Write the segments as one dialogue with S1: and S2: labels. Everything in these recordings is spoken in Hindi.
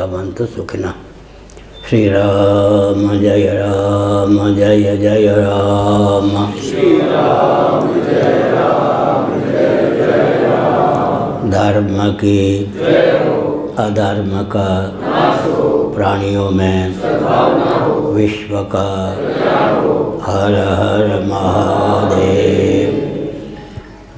S1: भवन्तु सुखिनः। श्री राम जय जय राम।
S2: श्री राम जय राम।
S1: धर्म की अधर्म का प्राणियों में विश्व का हर हर महादेव।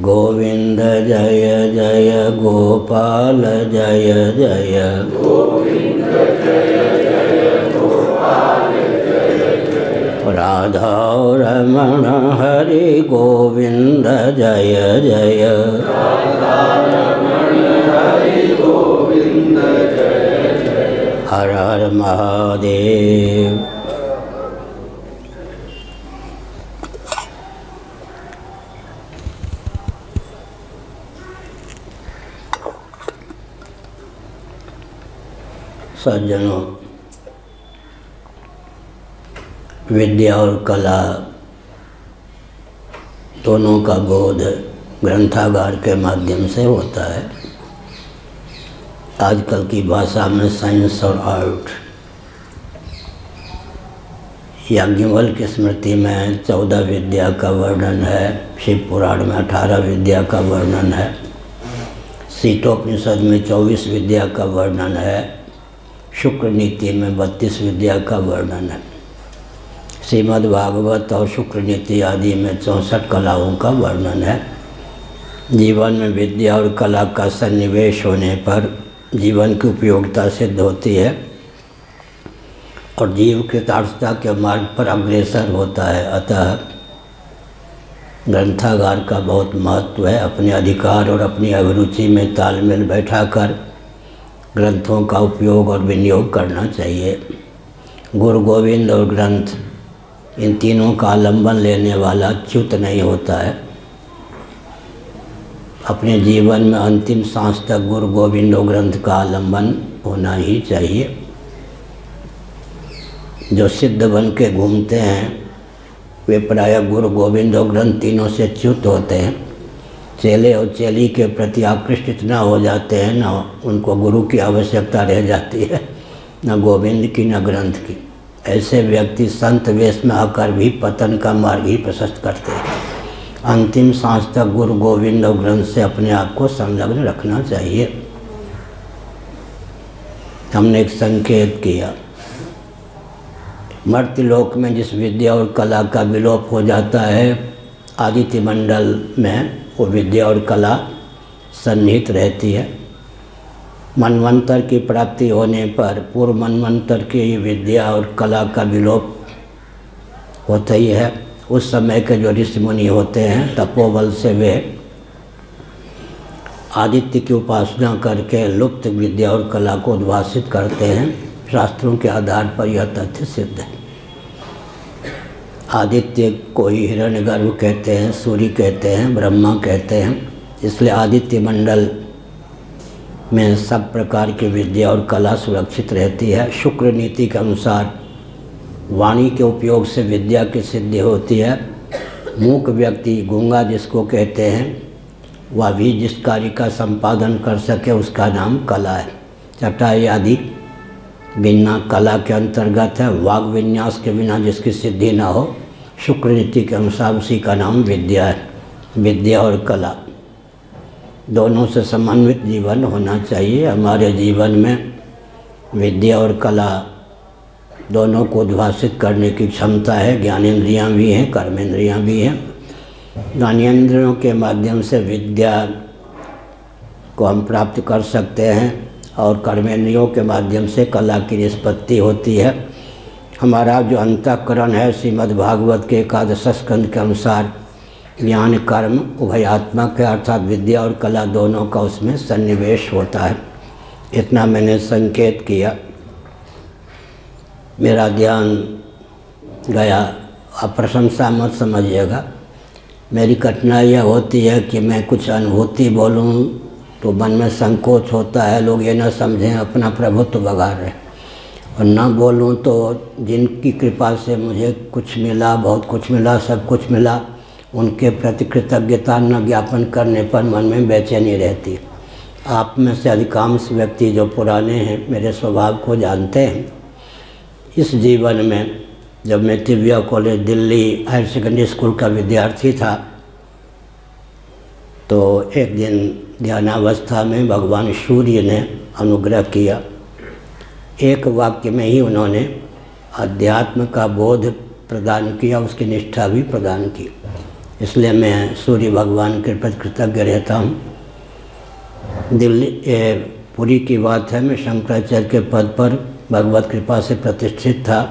S1: गोविंद जय जय गोपाल जय जय।
S2: गोविंद जय जय गोपाल जय जय।
S1: राधा रमण हरि गोविंद जय जय।
S2: राधा रमण हरि गोविंद जय जय।
S1: हर हर महादेव। सज्जनों, विद्या और कला दोनों का बोध ग्रंथागार के माध्यम से होता है। आजकल की भाषा में साइंस और आर्ट। याज्ञवल्क्य की स्मृति में 14 विद्या का वर्णन है, शिव पुराण में 18 विद्या का वर्णन है, सीतोपनिषद में 24 विद्या का वर्णन है, शुक्र नीति में 32 विद्या का वर्णन है, श्रीमद् भागवत और शुक्र नीति आदि में 64 कलाओं का वर्णन है। जीवन में विद्या और कला का सन्निवेश होने पर जीवन की उपयोगिता सिद्ध होती है और जीव कृतार्थता के मार्ग पर अग्रसर होता है। अतः ग्रंथागार का बहुत महत्व है। अपने अधिकार और अपनी अभिरुचि में तालमेल बैठाकर ग्रंथों का उपयोग और विनियोग करना चाहिए। गुरु गोविंद और ग्रंथ, इन तीनों का आलंबन लेने वाला च्युत नहीं होता है। अपने जीवन में अंतिम सांस तक गुरु गोविंद और ग्रंथ का आलंबन होना ही चाहिए। जो सिद्ध बन के घूमते हैं वे प्रायः गुरु गोविंद और ग्रंथ तीनों से च्युत होते हैं। चेले और चेली के प्रति आकृष्ट इतना हो जाते हैं, न उनको गुरु की आवश्यकता रह जाती है, न गोविंद की न ग्रंथ की। ऐसे व्यक्ति संत वेश में आकर भी पतन का मार्ग ही प्रशस्त करते हैं। अंतिम सांस तक गुरु गोविंद और ग्रंथ से अपने आप को संलग्न रखना चाहिए। हमने एक संकेत किया, मर्त्यलोक में जिस विद्या और कला का विलोप हो जाता है, आदित्य मंडल में वो विद्या और कला सन्निहित रहती है। मनवंतर की प्राप्ति होने पर पूर्व मनवंतर की विद्या और कला का विलोप होता ही है। उस समय के जो ऋषि मुनि होते हैं, तपोबल से वे आदित्य की उपासना करके लुप्त विद्या और कला को उद्भासित करते हैं। शास्त्रों के आधार पर यह तथ्य सिद्ध है। आदित्य को ही हिरण्यगर्भ कहते हैं, सूर्य कहते हैं, ब्रह्मा कहते हैं। इसलिए आदित्य मंडल में सब प्रकार की विद्या और कला सुरक्षित रहती है। शुक्र नीति के अनुसार वाणी के उपयोग से विद्या की सिद्धि होती है। मूक व्यक्ति, गूंगा जिसको कहते हैं, वह भी जिस कार्य का संपादन कर सके उसका नाम कला है। चटाई आदि बिना कला के अंतर्गत है। वाग विन्यास के बिना जिसकी सिद्धि न हो, शुक्र नीति के अनुसार उसी का नाम विद्या है। विद्या और कला दोनों से समन्वित जीवन होना चाहिए। हमारे जीवन में विद्या और कला दोनों को उद्भासित करने की क्षमता है। ज्ञानेंद्रियाँ भी हैं, कर्मेंद्रियाँ भी हैं। ज्ञानेंद्रियों के माध्यम से विद्या को हम प्राप्त कर सकते हैं और कर्मेंद्रियों के माध्यम से कला की निष्पत्ति होती है। हमारा जो अंतःकरण है, श्रीमद् भागवत के 11 स्कंद के अनुसार ज्ञान कर्म उभयात्मक है, अर्थात विद्या और कला दोनों का उसमें सन्निवेश होता है। इतना मैंने संकेत किया। मेरा ध्यान गया, आप प्रशंसा मत समझिएगा। मेरी कठिनाई यह होती है कि मैं कुछ अनुभूति बोलूं तो मन में संकोच होता है, लोग ये न समझें अपना प्रभुत्व बगा रहे, और ना बोलूं तो जिनकी कृपा से मुझे कुछ मिला, बहुत कुछ मिला, सब कुछ मिला, उनके प्रति कृतज्ञता न ज्ञापन करने पर मन में बेचैनी रहती। आप में से अधिकांश व्यक्ति जो पुराने हैं मेरे स्वभाव को जानते हैं। इस जीवन में जब मैं Tibbia college Delhi higher secondary school का विद्यार्थी था तो एक दिन ध्यानावस्था में भगवान सूर्य ने अनुग्रह किया। एक वाक्य में ही उन्होंने अध्यात्म का बोध प्रदान किया, उसकी निष्ठा भी प्रदान की। इसलिए मैं सूर्य भगवान के प्रति कृतज्ञ रहता हूँ। दिल्ली पुरी की बात है, मैं शंकराचार्य के पद पर भगवत कृपा से प्रतिष्ठित था।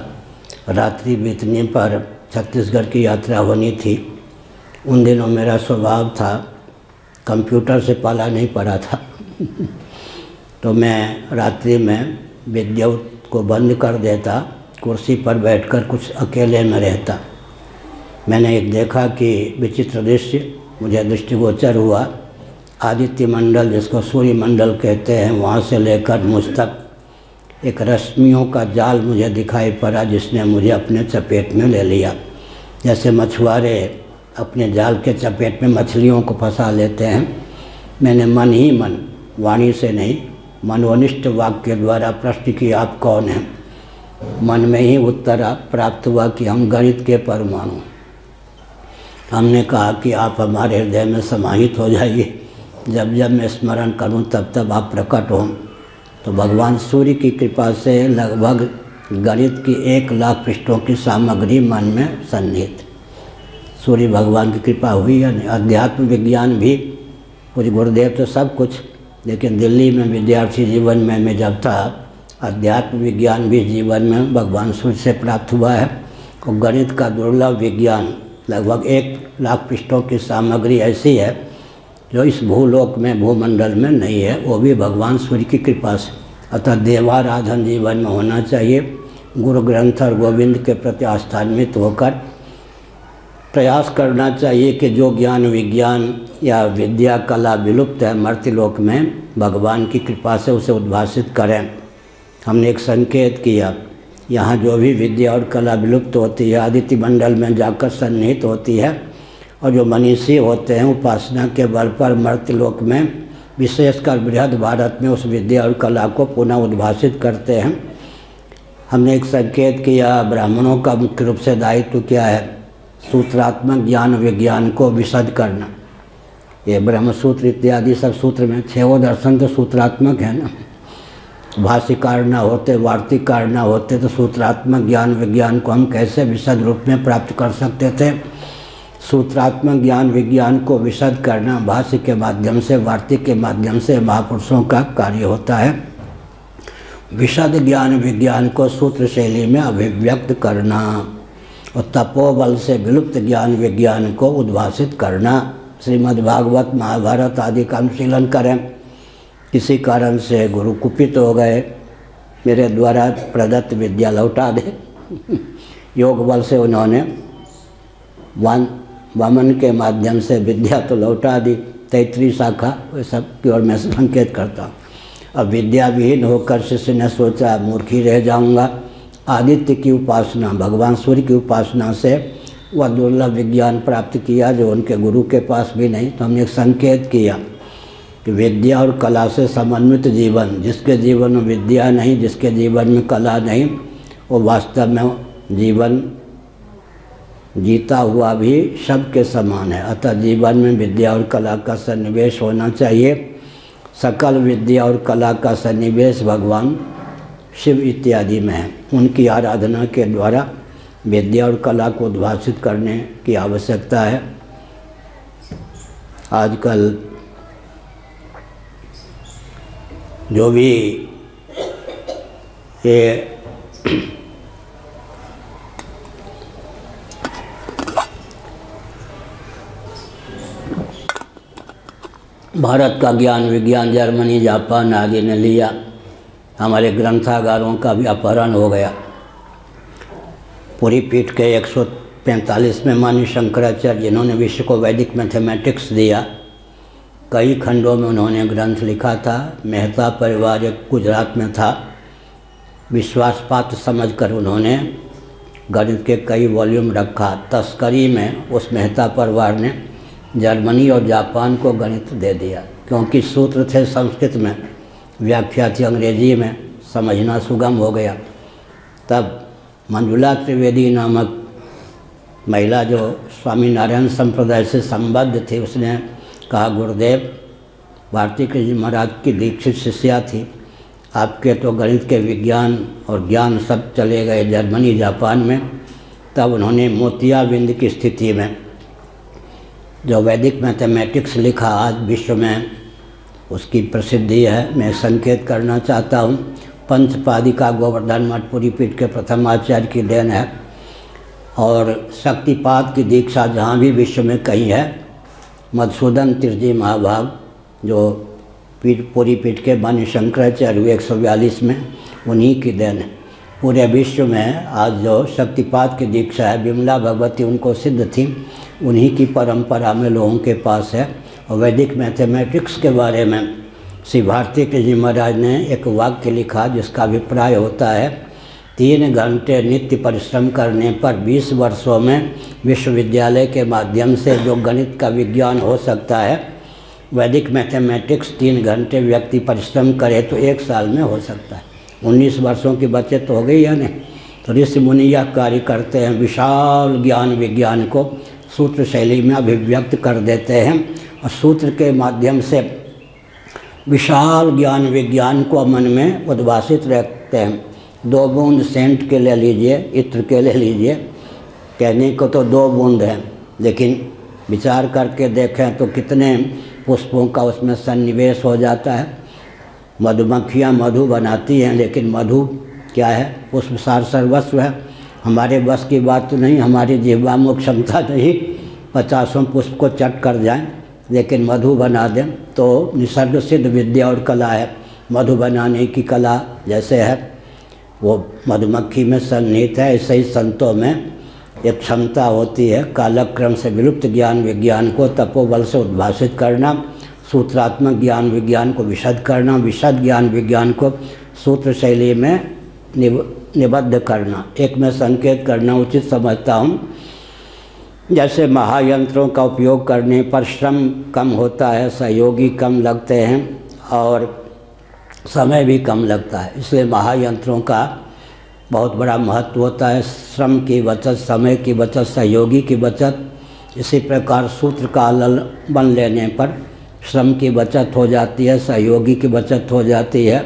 S1: रात्रि बीतने पर छत्तीसगढ़ की यात्रा होनी थी। उन दिनों मेरा स्वभाव था, कंप्यूटर से पाला नहीं पड़ा था तो मैं रात्रि में विद्युत को बंद कर देता, कुर्सी पर बैठकर कुछ अकेले में रहता। मैंने एक देखा कि विचित्र दृश्य मुझे दृष्टिगोचर हुआ। आदित्य मंडल, जिसको सूर्य मंडल कहते हैं, वहाँ से लेकर मुझ तक एक रश्मियों का जाल मुझे दिखाई पड़ा, जिसने मुझे अपने चपेट में ले लिया। जैसे मछुआरे अपने जाल के चपेट में मछलियों को फंसा लेते हैं, मैंने मन ही मन, वाणी से नहीं, मनोनिष्ठ वाक्य के द्वारा प्रश्न किया, आप कौन हैं? मन में ही उत्तर प्राप्त हुआ कि हम गणित के परमाणु। हमने कहा कि आप हमारे हृदय में समाहित हो जाइए, जब जब मैं स्मरण करूं तब तब आप प्रकट हों। तो भगवान सूर्य की कृपा से लगभग गणित की 1,00,000 पृष्ठों की सामग्री मन में सन्निहित। सूर्य भगवान की कृपा हुई या नहीं। अध्यात्म विज्ञान भी, कुछ गुरुदेव तो सब कुछ, लेकिन दिल्ली में विद्यार्थी जीवन में मैं जब था, अध्यात्म विज्ञान भी जीवन में भगवान सूर्य से प्राप्त हुआ है। और गणित का दुर्लभ विज्ञान, लगभग 1,00,000 पृष्ठों की सामग्री ऐसी है जो इस भूलोक में, भूमंडल में नहीं है, वो भी भगवान सूर्य की कृपा से। अतः देवाराधन जीवन में होना चाहिए। गुरु ग्रंथ और गोविंद के प्रति आस्थान्वित होकर प्रयास करना चाहिए कि जो ज्ञान विज्ञान या विद्या कला विलुप्त है मर्त्यलोक में, भगवान की कृपा से उसे उद्भासित करें। हमने एक संकेत किया, यहाँ जो भी विद्या और कला विलुप्त होती है आदित्य मंडल में जाकर सन्निहित होती है, और जो मनीषी होते हैं उपासना के बल पर मर्त्यलोक में, विशेषकर बृहद भारत में, उस विद्या और कला को पुनः उद्भासित करते हैं। हमने एक संकेत किया, ब्राह्मणों का मुख्य रूप से दायित्व क्या है? सूत्रात्मक ज्ञान विज्ञान को विशद करना। ये ब्रह्मसूत्र इत्यादि सब सूत्र में, 6 दर्शन तो सूत्रात्मक है ना। भाष्यकार ना होते, वार्तिकार ना होते तो सूत्रात्मक ज्ञान विज्ञान को हम कैसे विशद रूप में प्राप्त कर सकते थे? सूत्रात्मक ज्ञान विज्ञान को विशद करना भाष्य के माध्यम से, वार्तिक के माध्यम से महापुरुषों का कार्य होता है। विशद ज्ञान विज्ञान को सूत्र शैली में अभिव्यक्त करना और तपोबल से विलुप्त ज्ञान विज्ञान को उद्भासित करना। श्रीमद् भागवत महाभारत आदि का अनुशीलन करें। किसी कारण से गुरु कुपित हो गए, मेरे द्वारा प्रदत्त विद्या लौटा दे। योग बल से उन्होंने वामन के माध्यम से विद्या तो लौटा दी, 33 शाखा, वो सब की ओर मैं संकेत करता हूँ। अब विद्या विहीन होकर शिष्य ने सोचा मूर्ख ही रह जाऊँगा। आदित्य की उपासना, भगवान सूर्य की उपासना से वह दुर्लभ विज्ञान प्राप्त किया जो उनके गुरु के पास भी नहीं। तो हमने एक संकेत किया कि विद्या और कला से समन्वित जीवन, जिसके जीवन में विद्या नहीं, जिसके जीवन में कला नहीं, वो वास्तव में जीवन जीता हुआ भी शव के समान है। अतः जीवन में विद्या और कला का सन्निवेश होना चाहिए। सकल विद्या और कला का सन्निवेश भगवान शिव इत्यादि में है। उनकी आराधना के द्वारा विद्या और कला को उद्भासित करने की आवश्यकता है। आजकल जो भी ये भारत का ज्ञान विज्ञान जर्मनी जापान आदि ने लिया, हमारे ग्रंथागारों का भी अपहरण हो गया। पूरी पीठ के 145 में माननीय शंकराचार्य, जिन्होंने विश्व को वैदिक मैथमेटिक्स दिया, कई खंडों में उन्होंने ग्रंथ लिखा था। मेहता परिवार एक गुजरात में था, विश्वासपात्र समझकर उन्होंने गणित के कई वॉल्यूम रखा। तस्करी में उस मेहता परिवार ने जर्मनी और जापान को गणित दे दिया। क्योंकि सूत्र थे संस्कृत में, व्याख्या थी अंग्रेजी में, समझना सुगम हो गया। तब मंजुला त्रिवेदी नामक महिला जो स्वामीनारायण संप्रदाय से संबद्ध थी, उसने कहा, गुरुदेव भारती कृष्ण जी महाराज की दीक्षित शिष्या थी, आपके तो गणित के विज्ञान और ज्ञान सब चले गए जर्मनी जापान में। तब उन्होंने मोतियाबिंद की स्थिति में जो वैदिक मैथमेटिक्स लिखा, आज विश्व में उसकी प्रसिद्धि है। मैं संकेत करना चाहता हूँ, पंचपादिका गोवर्धन मठ पुरी पीठ के प्रथम आचार्य की देन है। और शक्तिपात की दीक्षा जहाँ भी विश्व में कहीं है, मधुसूदन तीर्थजी महाभाग जो पुरी पीठ के मान्य शंकराचार्य 142 में, उन्हीं की देन है। पूरे विश्व में आज जो शक्तिपात की दीक्षा है, विमला भगवती उनको सिद्ध थी, उन्हीं की परंपरा में लोगों के पास है। और वैदिक मैथमेटिक्स के बारे में श्री भारती कृष्ण जी महाराज ने एक वाक्य लिखा जिसका अभिप्राय होता है, 3 घंटे नित्य परिश्रम करने पर 20 वर्षों में विश्वविद्यालय के माध्यम से जो गणित का विज्ञान हो सकता है, वैदिक मैथमेटिक्स 3 घंटे व्यक्ति परिश्रम करे तो 1 साल में हो सकता है। 19 वर्षों की बचत तो हो गई है ना। तो ऋषि मुनि यह कार्य करते हैं, विशाल ज्ञान विज्ञान को सूत्र शैली में अभिव्यक्त कर देते हैं और सूत्र के माध्यम से विशाल ज्ञान विज्ञान को मन में उद्भासित रखते हैं। 2 बूंद सेंट के ले लीजिए, इत्र के ले लीजिए, कहने को तो 2 बूंद हैं, लेकिन विचार करके देखें तो कितने पुष्पों का उसमें सन्निवेश हो जाता है। मधुमक्खियाँ मधु बनाती हैं, लेकिन मधु क्या है, पुष्प सार सर्वस्व है। हमारे बस की बात तो नहीं, हमारी जिह्वा में क्षमता नहीं 50 पुष्प को चट कर जाएं, लेकिन मधु बना दें तो निसर्ग सिद्ध विद्या और कला है। मधु बनाने की कला जैसे है वो मधुमक्खी में सन्निहित है, ऐसे ही संतों में एक क्षमता होती है कालक्रम से विलुप्त ज्ञान विज्ञान को तपोबल से उद्भासित करना, सूत्रात्मक ज्ञान विज्ञान को विशद करना, विशद ज्ञान विज्ञान को सूत्र शैली में निबद्ध करना। एक मैं संकेत करना उचित समझता हूँ, जैसे महायंत्रों का उपयोग करने पर श्रम कम होता है, सहयोगी कम लगते हैं और समय भी कम लगता है, इसलिए महायंत्रों का बहुत बड़ा महत्व होता है। श्रम की बचत, समय की बचत, सहयोगी की बचत। इसी प्रकार सूत्र का बन लेने पर श्रम की बचत हो जाती है, सहयोगी की बचत हो जाती है,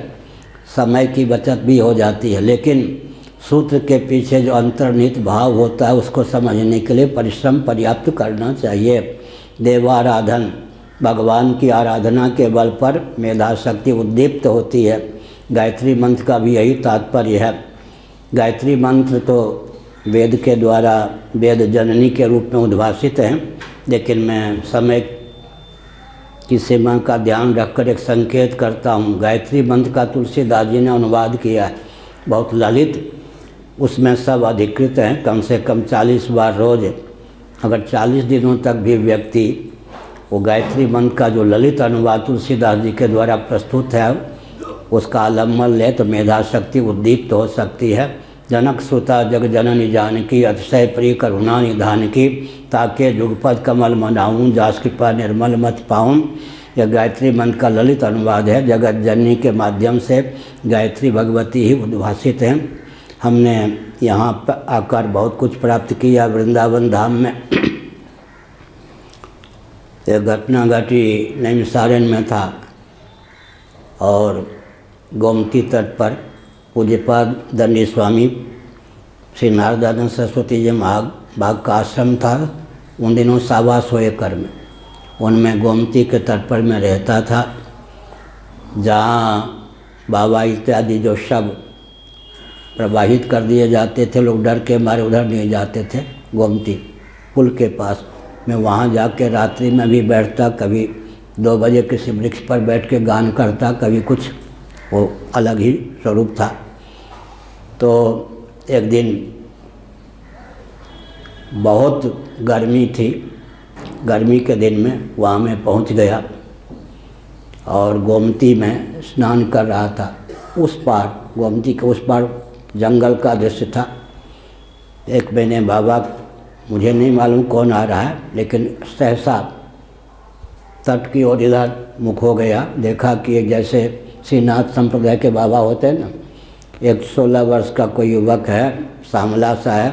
S1: समय की बचत भी हो जाती है। लेकिन सूत्र के पीछे जो अंतर्निहित भाव होता है उसको समझने के लिए परिश्रम पर्याप्त करना चाहिए। देवाराधन, भगवान की आराधना के बल पर मेधा शक्ति उद्दीप्त होती है। गायत्री मंत्र का भी यही तात्पर्य है। गायत्री मंत्र तो वेद के द्वारा वेद जननी के रूप में उद्भासित हैं, लेकिन मैं समय की सीमा का ध्यान रखकर एक संकेत करता हूँ। गायत्री मंत्र का तुलसीदास जी ने अनुवाद किया है, बहुत ललित, उसमें सब अधिकृत हैं। कम से कम 40 बार रोज, अगर 40 दिनों तक भी व्यक्ति वो गायत्री मंत्र का जो ललित अनुवाद तुलसीदास जी के द्वारा प्रस्तुत है उसका आलम्बन ले तो मेधा शक्ति उद्दीप्त हो सकती है। जनक सुता जग जननी जानकी, अतिशय प्रिय करुणा निधान की, ताके जुगपद कमल मनाऊँ, जास कृपा निर्मल मत पाऊँ। यह गायत्री मंत्र का ललित अनुवाद है। जगत जननी के माध्यम से गायत्री भगवती ही उद्भासित हैं। हमने यहाँ पर आकर बहुत कुछ प्राप्त किया। वृंदावन धाम में एक घटना घटी, नैमिषारण्य में था और गोमती तट पर पूज्यपाद दंडी स्वामी श्री नारदानंद सरस्वती जी महाभाग का आश्रम था। उन दिनों 125 एकड़ में, उनमें गोमती के तट पर मैं रहता था, जहाँ बाबा इत्यादि जो शब्द प्रवाहित कर दिए जाते थे, लोग डर के मारे उधर नहीं जाते थे। गोमती पुल के पास मैं वहाँ जाके रात्रि में भी बैठता, कभी 2 बजे किसी वृक्ष पर बैठ के गान करता, कभी कुछ, वो अलग ही स्वरूप था। तो एक दिन बहुत गर्मी थी, गर्मी के दिन में वहाँ मैं पहुँच गया और गोमती में स्नान कर रहा था। उस पार, गोमती के उस पार जंगल का दृश्य था। एक मैंने बाबा, मुझे नहीं मालूम कौन आ रहा है, लेकिन सहसा तट की ओर इधर मुख हो गया, देखा कि एक जैसे श्रीनाथ संप्रदाय के बाबा होते हैं ना, एक 16 वर्ष का कोई युवक है, सांवला सा है,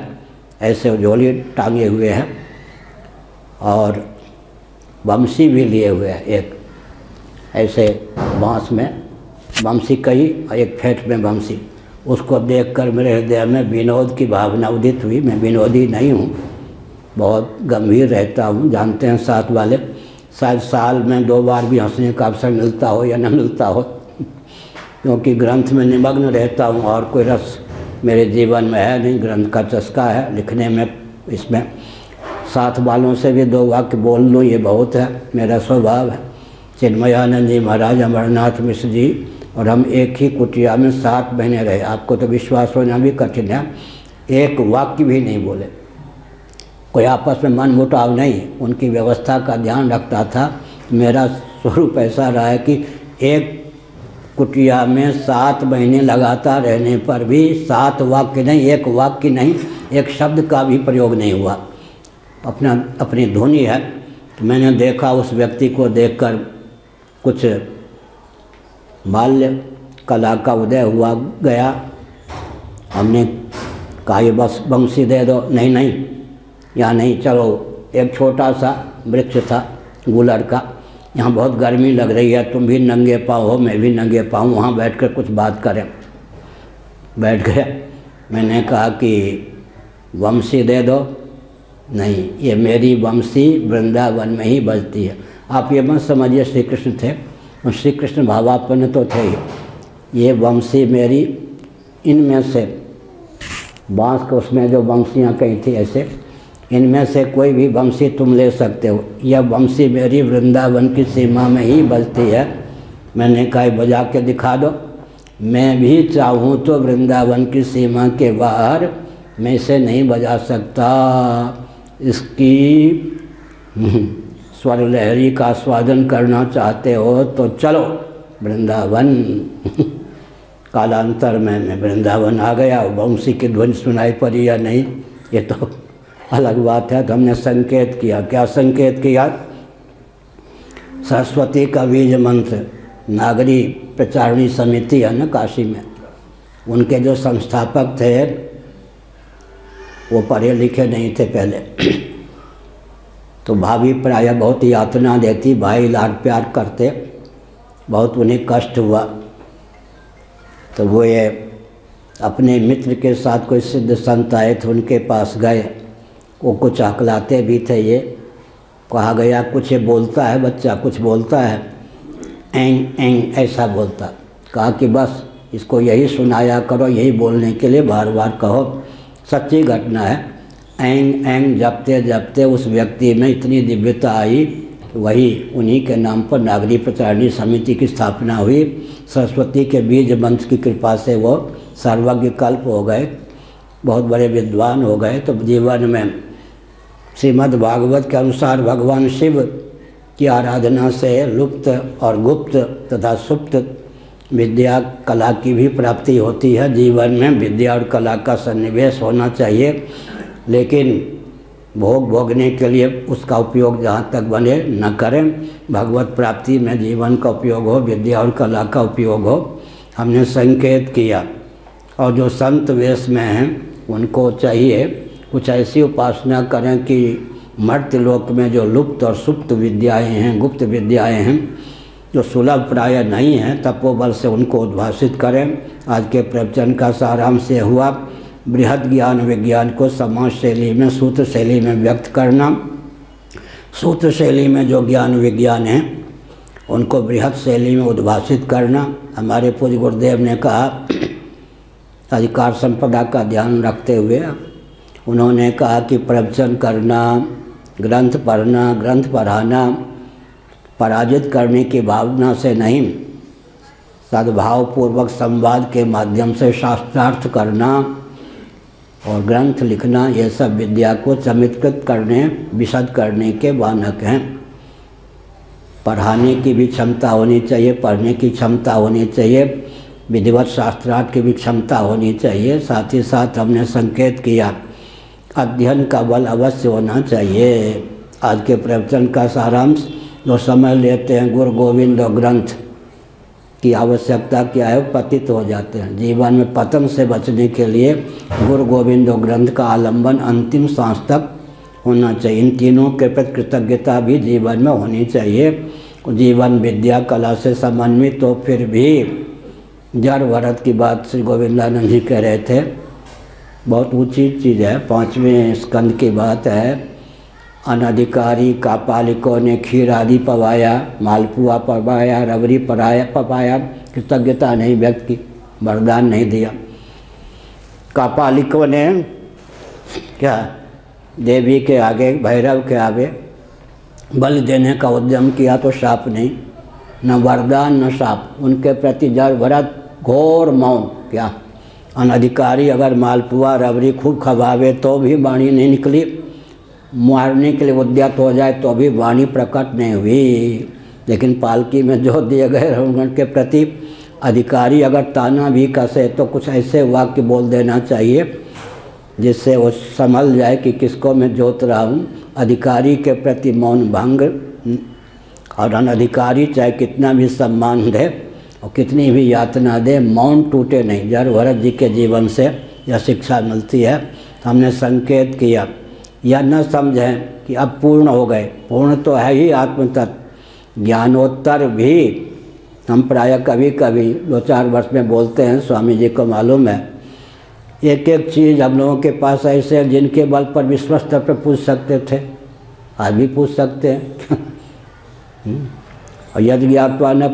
S1: ऐसे झोली टांगे हुए हैं और बंसी भी लिए हुए हैं, एक ऐसे बांस में बंसी कही और एक फेंट में बंसी। उसको देखकर मेरे हृदय में विनोद की भावना उदित हुई। मैं विनोदी नहीं हूँ, बहुत गंभीर रहता हूँ, जानते हैं साथ वाले। शायद साल में 2 बार भी हंसने का अवसर मिलता हो या न मिलता हो, क्योंकि ग्रंथ में निमग्न रहता हूँ और कोई रस मेरे जीवन में है नहीं। ग्रंथ का चस्का है लिखने में, इसमें साथ वालों से भी 2 वाक्य बोल लूँ ये बहुत है, मेरा स्वभाव है। चिन्मयानंद जी महाराज, अमरनाथ मिश्र जी और हम एक ही कुटिया में 7 महीने रहे। आपको तो विश्वास होना भी कठिन है, एक वाक्य भी नहीं बोले, कोई आपस में मन मुटाव नहीं, उनकी व्यवस्था का ध्यान रखता था। मेरा स्वरूप ऐसा रहा है कि एक कुटिया में 7 महीने लगातार रहने पर भी 7 वाक्य नहीं, एक वाक्य नहीं, एक शब्द का भी प्रयोग नहीं हुआ। अपनी ध्वनि है। तो मैंने देखा, उस व्यक्ति को देखकर कुछ बाल्य कला का उदय हुआ गया। हमने कहा ये बस बंसी दे दो, नहीं यहाँ नहीं, चलो एक छोटा सा वृक्ष था गुलर का, यहाँ बहुत गर्मी लग रही है, तुम भी नंगे पाँव हो, मैं भी नंगे पाँव, वहाँ बैठकर कुछ बात करें। बैठ गया। मैंने कहा कि बंसी दे दो, नहीं ये मेरी बंसी वृंदावन में ही बजती है। आप ये मत समझिए श्री कृष्ण थे, और श्री कृष्ण भावात्मन तो थे ही। ये बंसी मेरी, इनमें से बांस के उसमें जो बंसियाँ कहीं थी ऐसे, इनमें से कोई भी बंसी तुम ले सकते हो, यह बंसी मेरी वृंदावन की सीमा में ही बजती है। मैंने कहा बजा के दिखा दो। मैं भी चाहूँ तो वृंदावन की सीमा के बाहर मैं इसे नहीं बजा सकता। इसकी स्वर लहरी का स्वादन करना चाहते हो तो चलो वृंदावन। कालांतर में मैं वृंदावन आ गया। बंसी की ध्वनि सुनाई पड़ी या नहीं ये तो अलग बात है। तो हमने संकेत किया। क्या संकेत किया? सरस्वती का बीज मंत्र, नागरी प्रचारणी समिति है ना काशी में, उनके जो संस्थापक थे वो पढ़े लिखे नहीं थे पहले। तो भाभी प्रायः बहुत यातना देती, भाई लाड प्यार करते, बहुत उन्हें कष्ट हुआ। तो वो ये अपने मित्र के साथ कोई सिद्ध संत आए थे, उनके पास गए। वो कुछ हकलाते भी थे। ये कहा गया कुछ ये बोलता है बच्चा, कुछ बोलता है, एंग एंग ऐसा बोलता। कहा कि बस इसको यही सुनाया करो, यही बोलने के लिए बार बार कहो। सच्ची घटना है। एंग एंग जपते जपते उस व्यक्ति में इतनी दिव्यता आई, वही उन्हीं के नाम पर नागरी प्रचारणी समिति की स्थापना हुई। सरस्वती के बीज मंत्र की कृपा से वो सर्वज्ञ कल्प हो गए, बहुत बड़े विद्वान हो गए। तो जीवन में श्रीमद् भागवत के अनुसार भगवान शिव की आराधना से लुप्त और गुप्त तथा सुप्त विद्या कला की भी प्राप्ति होती है। जीवन में विद्या और कला का सन्निवेश होना चाहिए, लेकिन भोग भोगने के लिए उसका उपयोग जहाँ तक बने न करें। भगवत प्राप्ति में जीवन का उपयोग हो, विद्या और कला का उपयोग हो। हमने संकेत किया। और जो संत वेश में हैं उनको चाहिए कुछ ऐसी उपासना करें कि मर्त्य लोक में जो लुप्त और सुप्त विद्याएं हैं, गुप्त विद्याएं हैं, जो सुलभ प्राय नहीं हैं, तपोबल से उनको उद्भाषित करें। आज के प्रवचन का सारांश ये हुआ, बृहद ज्ञान विज्ञान को समाज शैली में, सूत्र शैली में व्यक्त करना। सूत्र शैली में जो ज्ञान विज्ञान है उनको बृहद शैली में उद्भाषित करना। हमारे पूज्य गुरुदेव ने कहा, अधिकार संपदा का ध्यान रखते हुए उन्होंने कहा कि प्रवचन करना, ग्रंथ पढ़ना, ग्रंथ पढ़ाना पराजित करने की भावना से नहीं, सद्भावपूर्वक संवाद के माध्यम से शास्त्रार्थ करना और ग्रंथ लिखना, ये सब विद्या को चमत्कृत करने, विशद करने के वाहक हैं। पढ़ाने की भी क्षमता होनी चाहिए, पढ़ने की क्षमता होनी चाहिए, विधिवत शास्त्रार्थ की भी क्षमता होनी चाहिए। साथ ही साथ हमने संकेत किया अध्ययन का बल अवश्य होना चाहिए। आज के प्रवचन का सारांश, जो समझ लेते हैं गुरु गोविंद और ग्रंथ की आवश्यकता क्या है, पतित हो जाते हैं। जीवन में पतन से बचने के लिए गुरु गोविंद और ग्रंथ का आलंबन अंतिम सांस तक होना चाहिए। इन तीनों के प्रति कृतज्ञता भी जीवन में होनी चाहिए। जीवन विद्या कला से समन्वित तो फिर भी जड़ भरत की बात श्री गोविंदानंद जी कह रहे थे, बहुत ऊंची चीज़ है। 5वें स्कंद की बात है। अनधिकारी कापालिकों ने खीर आदि पवाया, मालपुआ पवाया, रबड़ी पवाया, कृतज्ञता नहीं व्यक्त की, वरदान नहीं दिया। कापालिकों ने क्या देवी के आगे, भैरव के आगे बलि देने का उद्यम किया तो शाप नहीं, न वरदान न शाप। उनके प्रति जड़ भरत घोर मौन। क्या अनधिकारी अगर मालपुआ रबड़ी खूब खवावे तो भी वाणी नहीं निकली, मारने के लिए उद्यत हो जाए तो भी वाणी प्रकट नहीं हुई। लेकिन पालकी में जो दिए गए उनके प्रति अधिकारी अगर ताना भी कसे तो कुछ ऐसे वाक्य बोल देना चाहिए जिससे वो समझ जाए कि किसको मैं जोत रहा हूँ। अधिकारी के प्रति मौन भंग, और अनधिकारी चाहे कितना भी सम्मान दे और कितनी भी यातना दे, मौन टूटे नहीं। जड़ भरत जी के जीवन से यह शिक्षा मिलती है। हमने संकेत किया, यह न समझें कि अब पूर्ण हो गए, पूर्ण तो है ही आत्मतत्व। ज्ञानोत्तर भी हम प्रायः कभी कभी 2-4 वर्ष में बोलते हैं, स्वामी जी को मालूम है। एक एक चीज़ हम लोगों के पास ऐसे जिनके बल पर विश्व स्तर पर पूछ सकते थे, आज भी पूछ सकते हैं। और यदि ज्ञात्वा न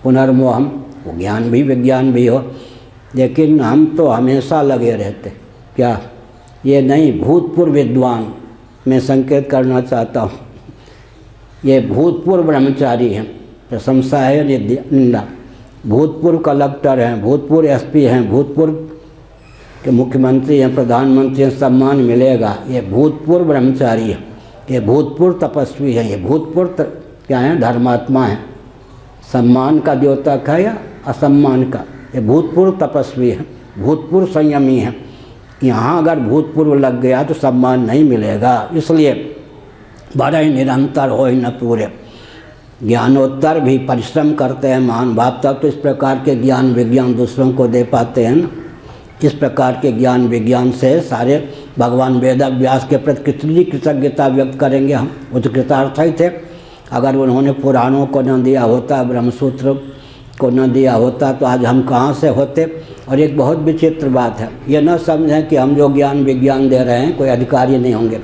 S1: पुनर्मोहम, वो ज्ञान भी विज्ञान भी हो, लेकिन हम तो हमेशा लगे रहते। क्या ये नहीं, भूतपूर्व विद्वान मैं संकेत करना चाहता हूँ, ये भूतपूर्व ब्रह्मचारी हैं, प्रशंसा है निंदा। भूतपूर्व कलेक्टर हैं, भूतपूर्व एसपी हैं, भूतपूर्व के मुख्यमंत्री हैं, प्रधानमंत्री हैं, सम्मान मिलेगा। ये भूतपूर्व ब्रह्मचारी है, ये भूतपूर्व तपस्वी है, ये भूतपूर्व क्या है, धर्मात्मा है। सम्मान का द्योतक है या असम्मान का, ये भूतपूर्व तपस्वी है, भूतपूर्व संयमी है। यहाँ अगर भूतपूर्व लग गया तो सम्मान नहीं मिलेगा। इसलिए बड़ा ही निरंतर हो ही न पूरे। ज्ञानोत्तर भी परिश्रम करते हैं महान भाव, तब तो इस प्रकार के ज्ञान विज्ञान दूसरों को दे पाते हैं ना। इस प्रकार के ज्ञान विज्ञान से सारे भगवान वेद व्यास के प्रति कितनी कृतज्ञता व्यक्त करेंगे हम। वो तो कृतार्थ ही थे। अगर उन्होंने पुराणों को न दिया होता, ब्रह्मसूत्र को न दिया होता तो आज हम कहाँ से होते। और एक बहुत विचित्र बात है, ये न समझें कि हम जो ज्ञान विज्ञान दे रहे हैं कोई अधिकारी नहीं होंगे।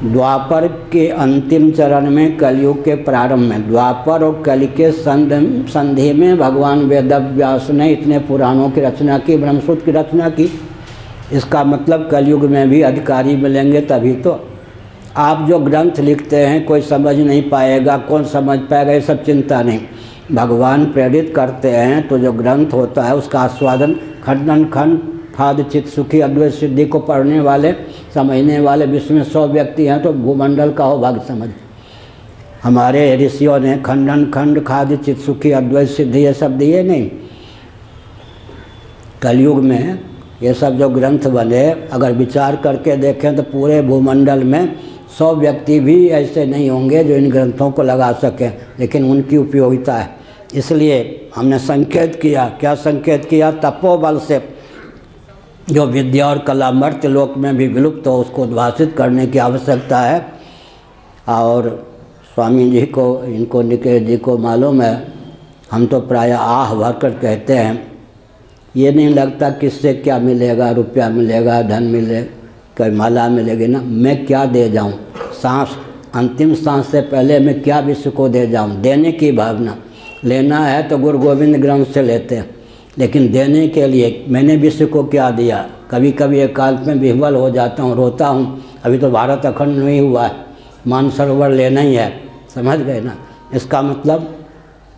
S1: द्वापर के अंतिम चरण में, कलयुग के प्रारंभ में, द्वापर और कलि के संधि में भगवान वेद व्यास ने इतने पुराणों की रचना की, ब्रह्मसूत्र की रचना की। इसका मतलब कलयुग में भी अधिकारी मिलेंगे तभी तो। आप जो ग्रंथ लिखते हैं कोई समझ नहीं पाएगा, कौन समझ पाएगा, ये सब चिंता नहीं। भगवान प्रेरित करते हैं तो जो ग्रंथ होता है उसका आस्वादन खंडन खंड फाद चित सुखी अद्वैत सिद्धि को पढ़ने वाले, समझने वाले विश्व में 100 व्यक्ति हैं तो भूमंडल का हो भाग्य समझ। हमारे ऋषियों ने खंडन खंड खाद चित सुखी अद्वैत सिद्धि ये सब दिए नहीं। कलयुग में ये सब जो ग्रंथ बने, अगर विचार करके देखें तो पूरे भूमंडल में 100 व्यक्ति भी ऐसे नहीं होंगे जो इन ग्रंथों को लगा सकें, लेकिन उनकी उपयोगिता है। इसलिए हमने संकेत किया, क्या संकेत किया, तपोबल से जो विद्या और कला मर्त्य लोक में भी विलुप्त हो उसको उद्भासित करने की आवश्यकता है। और स्वामी जी को, इनको निकेश जी को मालूम है, हम तो प्रायः आह भरकर कहते हैं, ये नहीं लगता किससे क्या मिलेगा, रुपया मिलेगा, धन मिलेगा, कोई माला मिलेगी ना, मैं क्या दे जाऊं, सांस, अंतिम सांस से पहले मैं क्या विश्व को दे जाऊं। देने की भावना, लेना है तो गुरु गोविंद ग्रंथ से लेते हैं, लेकिन देने के लिए मैंने विश्व को क्या दिया। कभी कभी एकांत में विह्वल हो जाता हूँ, रोता हूँ। अभी तो भारत अखंड नहीं हुआ है, मानसरोवर लेना ही है, समझ गए ना। इसका मतलब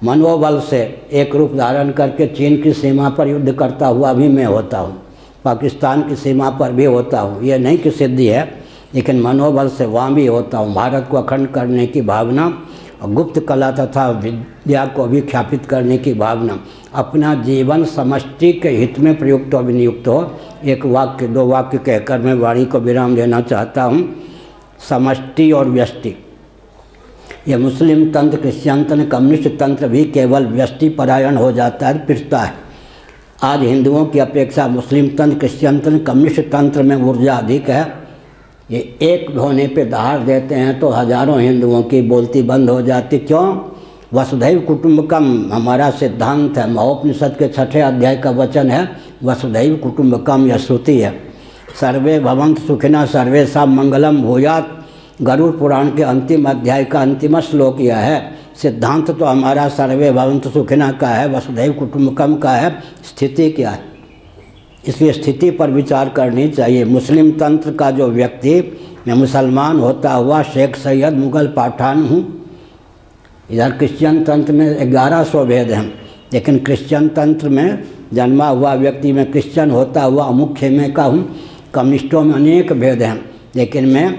S1: मनोबल से एक रूप धारण करके चीन की सीमा पर युद्ध करता हुआ भी मैं होता हूँ, पाकिस्तान की सीमा पर भी होता हूँ। ये नहीं कि सिद्धि है, लेकिन मनोबल से वहाँ भी होता हूँ। भारत को अखंड करने की भावना और गुप्त कला तथा विद्या को भी ख्यापित करने की भावना, अपना जीवन समष्टि के हित में प्रयुक्त और विनियुक्त हो। एक वाक्य, 2 वाक्य कहकर मैं वाणी को विराम देना चाहता हूँ। समष्टि और व्यष्टि, ये मुस्लिम तंत्र, क्रिश्चियन तंत्र, कम्युनिस्ट तंत्र भी केवल व्यष्टि परायण हो जाता है, पिटता है। आज हिंदुओं की अपेक्षा मुस्लिम तंत्र, क्रिश्चियन तंत्र, कम्युनिस्ट तंत्र में ऊर्जा अधिक है। ये एक होने पे दहाड़ देते हैं तो हजारों हिंदुओं की बोलती बंद हो जाती। क्यों? वसुधैव कुटुंबकम हमारा सिद्धांत है। महोपनिषद के 6ठे अध्याय का वचन है वसुधैव कुटुंबकम, यह श्रुति है। सर्वे भवन्तु सुखिनः सर्वेषां मंगलम भूयात्, गरुड़ पुराण के अंतिम अध्याय का अंतिम श्लोक यह है। सिद्धांत तो हमारा सर्वे भवन्तु सुखिनः का है, वसुधैव कुटुंबकम का है। स्थिति क्या है? इसलिए स्थिति पर विचार करनी चाहिए। मुस्लिम तंत्र का जो व्यक्ति, मैं मुसलमान होता हुआ शेख सैयद मुग़ल पठान हूँ, इधर क्रिश्चियन तंत्र में 1100 भेद हैं, लेकिन क्रिश्चियन तंत्र में जन्मा हुआ व्यक्ति, मैं क्रिश्चियन होता हुआ अमुक खेमे का हूँ। कम्युनिस्टों में अनेक भेद हैं, लेकिन मैं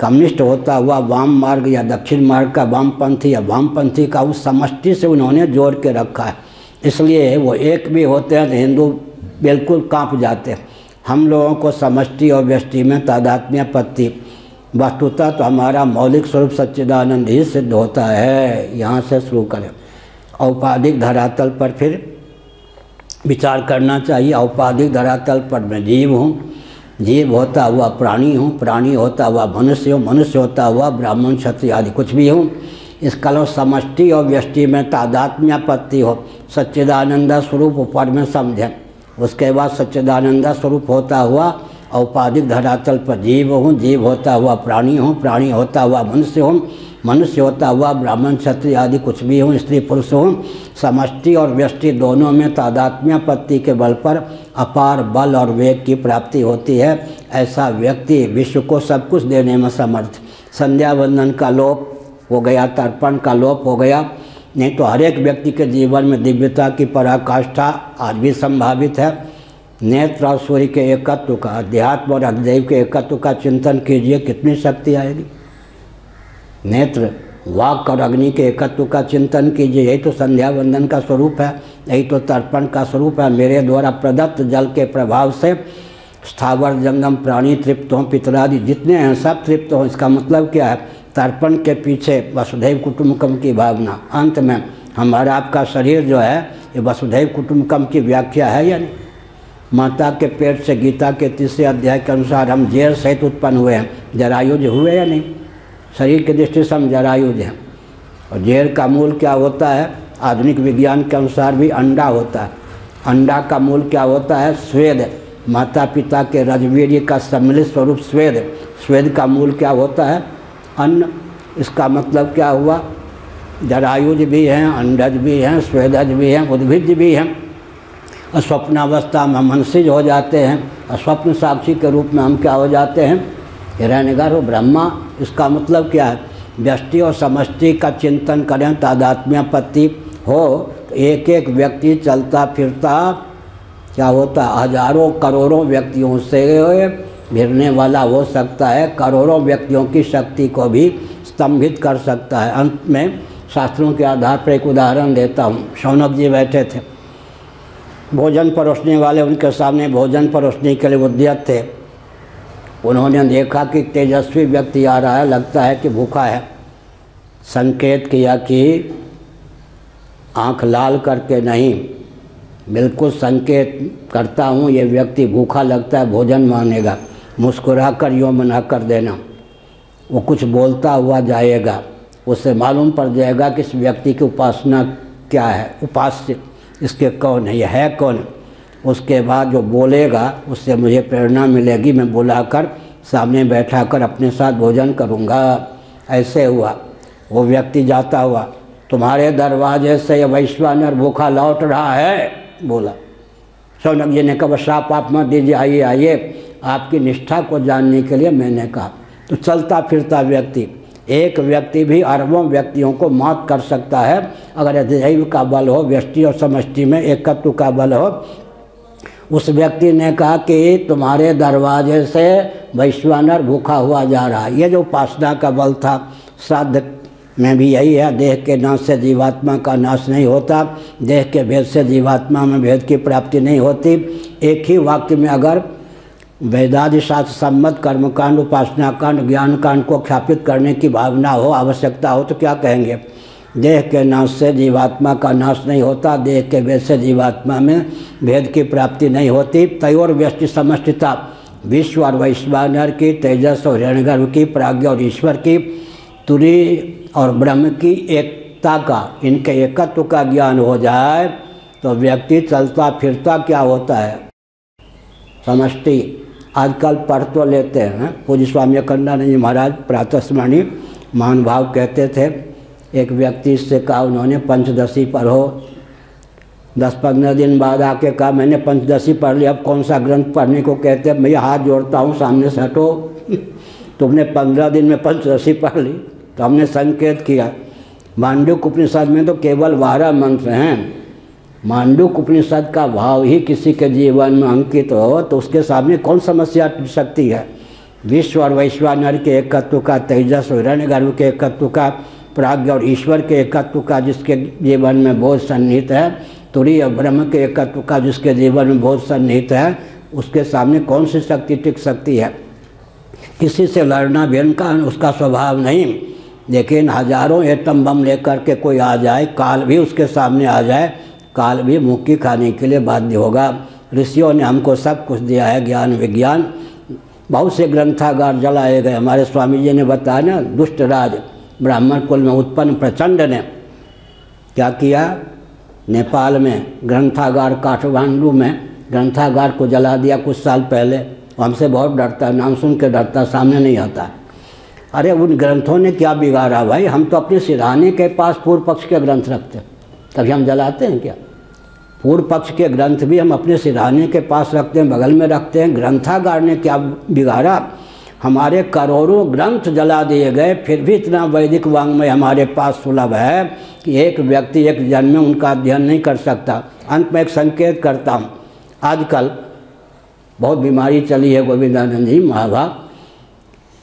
S1: कम्युनिस्ट होता हुआ वाम मार्ग या दक्षिण मार्ग का वामपंथी या वामपंथी का उस समष्टि से उन्होंने जोड़ के रखा है। इसलिए वो एक भी होते हैं तो हिंदू बिल्कुल कांप जाते हैं। हम लोगों को समष्टि और व्यष्टि में तादात्म्यपत्ति, वस्तुतः तो हमारा मौलिक स्वरूप सच्चिदानंद ही सिद्ध होता है। यहाँ से शुरू करें। औपाधिक धरातल पर फिर विचार करना चाहिए। औपाधिक धरातल पर मैं जीव हूँ, जीव होता हुआ प्राणी हूँ, प्राणी होता हुआ मनुष्य हूँ, मनुष्य होता हुआ ब्राह्मण क्षत्रिय आदि कुछ भी हूँ। इस कलो समष्टि और व्यष्टि में तादात्म्यपत्ति हो, सच्चिदानंद स्वरूप ऊपर में समझें। उसके बाद सच्चिदानंद स्वरूप होता हुआ औपाधिक धरातल पर जीव हूँ, जीव होता हुआ प्राणी हूँ, प्राणी होता हुआ मनुष्य हूँ, मनुष्य होता हुआ ब्राह्मण क्षत्रिय आदि कुछ भी हूँ, स्त्री पुरुष हूँ। समष्टि और व्यष्टि दोनों में तादात्म्यपत्ति के बल पर अपार बल और वेग की प्राप्ति होती है। ऐसा व्यक्ति विश्व को सब कुछ देने में समर्थ। संध्या वंदन का लोप हो गया, तर्पण का लोप हो गया, नहीं तो हर एक व्यक्ति के जीवन में दिव्यता की पराकाष्ठा आज भी संभावित है। नेत्र और सूर्य के एकत्व का, अध्यात्म और अधिदैव के एकत्व का चिंतन कीजिए, कितनी शक्ति आएगी। नेत्र, वाक और अग्नि के एकत्व का चिंतन कीजिए, यही तो संध्या वंदन का स्वरूप है, यही तो तर्पण का स्वरूप है। मेरे द्वारा प्रदत्त जल के प्रभाव से स्थावर जंगम प्राणी तृप्त हों, पितरादि जितने हैं सब तृप्त हों। इसका मतलब क्या है? तर्पण के पीछे वसुधैव कुटुंबकम की भावना। अंत में हमारा आपका शरीर जो है ये वसुधैव कुटुंबकम की व्याख्या है या नहीं? माता के पेट से गीता के 3 अध्याय के अनुसार हम जेर सहित उत्पन्न हुए हैं, जरायुज हुए या नहीं? शरीर की दृष्टि से हम जरायुज हैं। और जेर का मूल क्या होता है? आधुनिक विज्ञान के अनुसार भी अंडा होता है। अंडा का मूल क्या होता है? स्वेद। माता पिता के रजवीर्य का सम्मिलित स्वरूप स्वेद। स्वेद का मूल क्या होता है? अन्न। इसका मतलब क्या हुआ? जरायुज भी हैं, अंडज भी हैं, स्वेदज भी हैं, उद्भिज भी हैं। और स्वप्नावस्था में हम मनसिज हो जाते हैं, और स्वप्न साक्षी के रूप में हम क्या हो जाते हैं? हिरण्यगर्भ ब्रह्मा। इसका मतलब क्या है? व्यष्टि और समष्टि का चिंतन करें, तादात्म्यपत्ति हो तो एक एक व्यक्ति चलता फिरता क्या होता? हजारों करोड़ों व्यक्तियों से भिड़ने वाला हो सकता है, करोड़ों व्यक्तियों की शक्ति को भी स्तंभित कर सकता है। अंत में शास्त्रों के आधार पर एक उदाहरण देता हूँ। शौनक जी बैठे थे, भोजन परोसने वाले उनके सामने भोजन परोसने के लिए उद्यत थे। उन्होंने देखा कि तेजस्वी व्यक्ति आ रहा है, लगता है कि भूखा है। संकेत किया कि आँख लाल करके नहीं, बिल्कुल संकेत करता हूँ ये व्यक्ति भूखा लगता है, भोजन मांगेगा। मुस्कुरा कर यूँ मना कर देना। वो कुछ बोलता हुआ जाएगा, उससे मालूम पड़ जाएगा कि इस व्यक्ति की उपासना क्या है, उपास्य इसके कौन है, यह है कौन। उसके बाद जो बोलेगा उससे मुझे प्रेरणा मिलेगी, मैं बुलाकर सामने बैठा कर अपने साथ भोजन करूँगा। ऐसे हुआ। वो व्यक्ति जाता हुआ, तुम्हारे दरवाजे से यह वैश्वानर भूखा लौट रहा है, बोला। शौनक जी ने कहा श्राप आप मत दीजिए, आइए आइए, आपकी निष्ठा को जानने के लिए मैंने कहा। तो चलता फिरता व्यक्ति, एक व्यक्ति भी अरबों व्यक्तियों को मात कर सकता है अगर अधिदैव का बल हो, व्यष्टि और समष्टि में एकत्व का बल हो। उस व्यक्ति ने कहा कि तुम्हारे दरवाजे से वैश्वानर भूखा हुआ जा रहा है। ये जो उपासना का बल था, श्राद्ध में भी यही है। देह के नाश से जीवात्मा का नाश नहीं होता, देह के भेद से जीवात्मा में भेद की प्राप्ति नहीं होती। एक ही वाक्य में अगर वेदादि शास्त्र सम्मत कर्मकांड, उपासना कांड, ज्ञान कांड को ख्यापित करने की भावना हो, आवश्यकता हो तो क्या कहेंगे? देह के नाश से जीवात्मा का नाश नहीं होता, देह के भेद से जीवात्मा में भेद की प्राप्ति नहीं होती। तयोर व्यष्टि समष्टिता, विश्व और वैश्वानर की, तेजस और हिरण्यगर्भ की, प्राज्ञ और ईश्वर की, तुरी और ब्रह्म की एकता का, इनके एकत्व का ज्ञान हो जाए तो व्यक्ति चलता फिरता क्या होता है? समष्टि। आजकल पढ़ तो लेते हैं। पूज्य स्वामी अखंडानंद जी महाराज प्रातस्मरणीय महान भाव कहते थे। एक व्यक्ति से कहा उन्होंने पंचदशी पढ़ो, 10-15 दिन बाद आके कहा मैंने पंचदशी पढ़ लिया, अब कौन सा ग्रंथ पढ़ने को कहते हैं? भैया हाथ जोड़ता हूँ, सामने से हटो। तुमने 15 दिन में पंचदशी पढ़ ली। तो हमने संकेत किया, मांडूक्य उपनिषद में तो केवल 12 मंत्र हैं। मांडूक्य उपनिषद का भाव ही किसी के जीवन में अंकित हो तो उसके सामने कौन समस्या टिक सकती है? विश्व और वैश्वानर के एकत्व का, तेजस और हिरण्यगर्भ के एकत्व का, प्राज्ञ और ईश्वर के एकत्व का जिसके जीवन में बोध सन्निहित है, तुरी और ब्रह्म के एकत्व का जिसके जीवन में बोध सन्निहित है, उसके सामने कौन सी शक्ति टिक सकती है? किसी से लड़ना भिड़न का उसका स्वभाव नहीं। लेकिन हजारों एटम बम लेकर के कोई आ जाए, काल भी उसके सामने आ जाए, काल भी मुक्की खाने के लिए बाध्य होगा। ऋषियों ने हमको सब कुछ दिया है, ज्ञान विज्ञान। बहुत से ग्रंथागार जलाए गए। हमारे स्वामी जी ने बताया ना, दुष्ट राज ब्राह्मण कुल में उत्पन्न प्रचंड ने क्या किया? नेपाल में ग्रंथागार, काठमांडू में ग्रंथागार को जला दिया कुछ साल पहले। हमसे बहुत डरता है, नाम सुन के डरता, सामने नहीं आता। अरे उन ग्रंथों ने क्या बिगाड़ा भाई? हम तो अपने सिरहाने के पास पूर्व पक्ष के ग्रंथ रखते, कभी हम जलाते हैं क्या? पूर्व पक्ष के ग्रंथ भी हम अपने सिरहाने के पास रखते हैं, बगल में रखते हैं। ग्रंथागार ने क्या बिगाड़ा? हमारे करोड़ों ग्रंथ जला दिए गए, फिर भी इतना वैदिक वाङ्मय हमारे पास सुलभ है कि एक व्यक्ति एक जन्म में उनका अध्ययन नहीं कर सकता। अंत में एक संकेत करता हूँ, आजकल बहुत बीमारी चली है। गोविंदानंद जी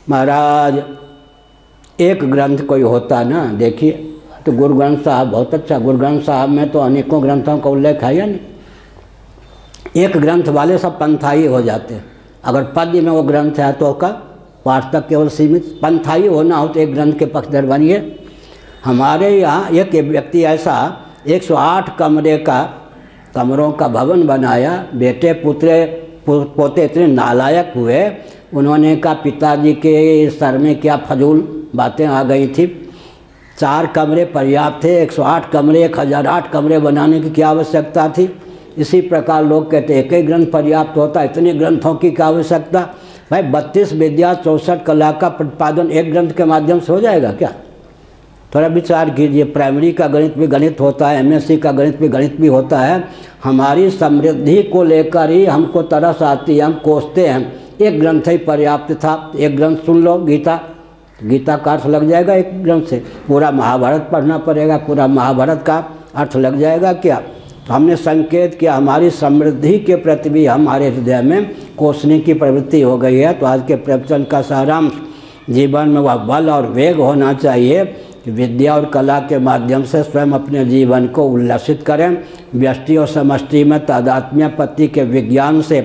S1: महाराज एक ग्रंथ कोई होता ना, देखिए तो गुरु ग्रंथ साहब बहुत अच्छा, गुरु ग्रंथ साहब में तो अनेकों ग्रंथों का उल्लेख है या नहीं? एक ग्रंथ वाले सब पंथाई हो जाते हैं। अगर पद्य में वो ग्रंथ है तो का पाठ तक केवल सीमित। पंथाई होना हो तो एक ग्रंथ के पक्षधर बनिए। हमारे यहाँ एक व्यक्ति ऐसा 108 कमरों का भवन बनाया। बेटे पोते इतने नालायक हुए, उन्होंने कहा पिताजी के सर में क्या फजूल बातें आ गई थी। 4 कमरे पर्याप्त थे, 108 कमरे, 1008 कमरे बनाने की क्या आवश्यकता थी? इसी प्रकार लोग कहते एक ही ग्रंथ पर्याप्त होता, इतने ग्रंथों की क्या आवश्यकता? भाई 32 विद्या 64 कला का प्रतिपादन एक ग्रंथ के माध्यम से हो जाएगा क्या? थोड़ा विचार कीजिए। प्राइमरी का गणित भी गणित होता है, MSc का गणित भी होता है। हमारी समृद्धि को लेकर ही हमको तरस आती है, हम कोसते हैं। एक ग्रंथ ही पर्याप्त था, एक ग्रंथ सुन लो, गीता का अर्थ लग जाएगा एक ग्रंथ से। पूरा महाभारत पढ़ना पड़ेगा, पूरा महाभारत का अर्थ लग जाएगा क्या? तो हमने संकेत किया हमारी समृद्धि के प्रति भी हमारे हृदय में कोसने की प्रवृत्ति हो गई है। तो आज के प्रवचन का सारांश, जीवन में वह बल और वेग होना चाहिए कि विद्या और कला के माध्यम से स्वयं अपने जीवन को उल्लसित करें। व्यष्टि और समष्टि में तादात्म्य पत्ति के विज्ञान से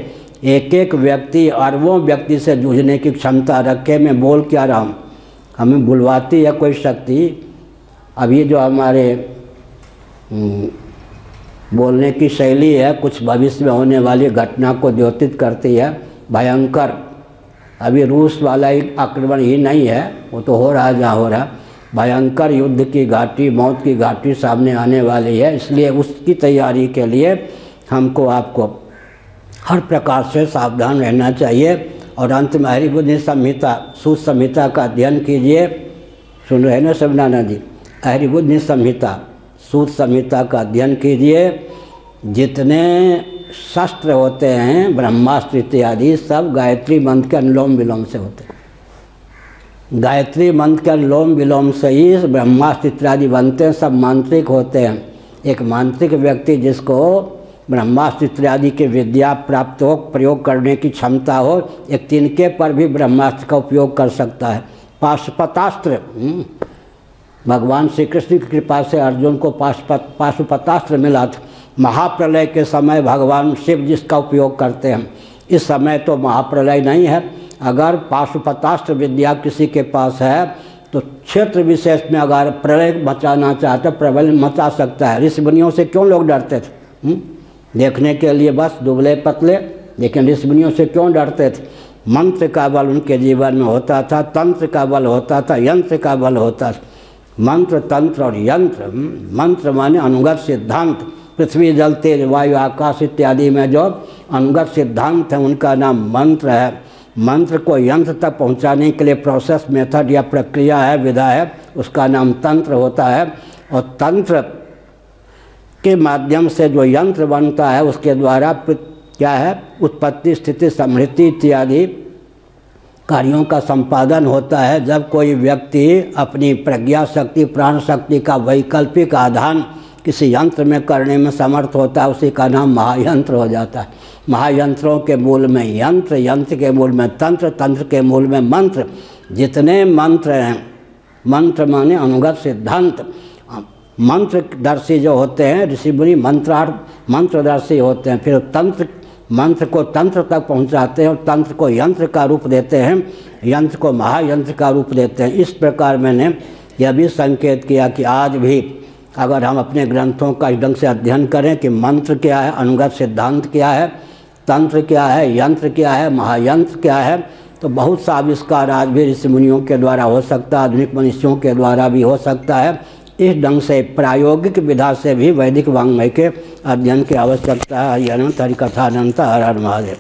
S1: एक एक व्यक्ति अरबों व्यक्ति से जूझने की क्षमता रखे। मैं बोल क्या रहा हूँ? हमें बुलवाती है कोई शक्ति। अभी जो हमारे बोलने की शैली है कुछ भविष्य में होने वाली घटना को द्योतित करती है। भयंकर, अभी रूस वाला ही आक्रमण ही नहीं है, वो तो हो रहा है जहाँ हो रहा। भयंकर युद्ध की घाटी, मौत की घाटी सामने आने वाली है। इसलिए उसकी तैयारी के लिए हमको आपको हर प्रकार से सावधान रहना चाहिए। और अंत में हरिबुद्धि संहिता, सूत संहिता का अध्ययन कीजिए। सुन रहे ना सबनाना जी? हरिबुद्धि संहिता, सूत संहिता का अध्ययन कीजिए। जितने शस्त्र होते हैं ब्रह्मास्त्र इत्यादि सब गायत्री मंत्र के अनुलोम विलोम से होते हैं। गायत्री मंत्र के अनुलोम विलोम से ही ब्रह्मास्त्र इत्यादि बनते हैं, सब मांत्रिक होते हैं। एक मांत्रिक व्यक्ति जिसको ब्रह्मास्त्र इत्यादि की विद्या प्राप्त हो, प्रयोग करने की क्षमता हो, एक तिनके पर भी ब्रह्मास्त्र का उपयोग कर सकता है। पाशुपतास्त्र, भगवान श्री कृष्ण की कृपा से अर्जुन को पाशुपतास्त्र मिला था। महाप्रलय के समय भगवान शिव जिसका उपयोग करते हैं। इस समय तो महाप्रलय नहीं है। अगर पाशुपतास्त्र विद्या किसी के पास है तो क्षेत्र विशेष में अगर प्रलय मचाना चाहता प्रबल मचा सकता है। ऋषि मुनियों से क्यों लोग डरते थे? देखने के लिए बस दुबले पतले, लेकिन ऋषि मुनियों से क्यों डरते थे? मंत्र का बल उनके जीवन में होता था, तंत्र का बल होता था, यंत्र का बल होता था। मंत्र, तंत्र और यंत्र। मंत्र माने अनुगत सिद्धांत। पृथ्वी, जल, तेज, वायु, आकाश इत्यादि में जो अनुगत सिद्धांत है उनका नाम मंत्र है। मंत्र को यंत्र तक पहुंचाने के लिए प्रोसेस, मेथड या प्रक्रिया है, विधा है, उसका नाम तंत्र होता है। और तंत्र के माध्यम से जो यंत्र बनता है उसके द्वारा क्या है, उत्पत्ति, स्थिति, समृद्धि इत्यादि कार्यों का संपादन होता है। जब कोई व्यक्ति अपनी प्रज्ञा शक्ति, प्राण शक्ति का वैकल्पिक आधान किसी यंत्र में करने में समर्थ होता है, उसी का नाम महायंत्र हो जाता है। महायंत्रों के मूल में यंत्र, यंत्र के मूल में तंत्र, तंत्र के मूल में मंत्र। जितने मंत्र हैं, मंत्र माने अनुगत सिद्धांत। मंत्रदर्शी जो होते हैं ऋषि मुनि, मंत्रदर्शी होते हैं। फिर तंत्र, मंत्र को तंत्र तक पहुंचाते हैं और तंत्र को यंत्र का रूप देते हैं, यंत्र को महायंत्र का रूप देते हैं। इस प्रकार मैंने यह भी संकेत किया कि आज भी अगर हम अपने ग्रंथों का इस ढंग से अध्ययन करें कि मंत्र क्या है, अनुगत सिद्धांत क्या है, तंत्र क्या है, यंत्र क्या है, महायंत्र क्या है, तो बहुत सा आविष्कार आज भी ऋषि मुनियों के द्वारा हो सकता है, आधुनिक मनुष्यों के द्वारा भी हो सकता है। इस ढंग से प्रायोगिक विधा से भी वैदिक वाङ्मय के अध्ययन की आवश्यकता है। हरि अनंत, हरि कथा अनंत, हर हर महादेव।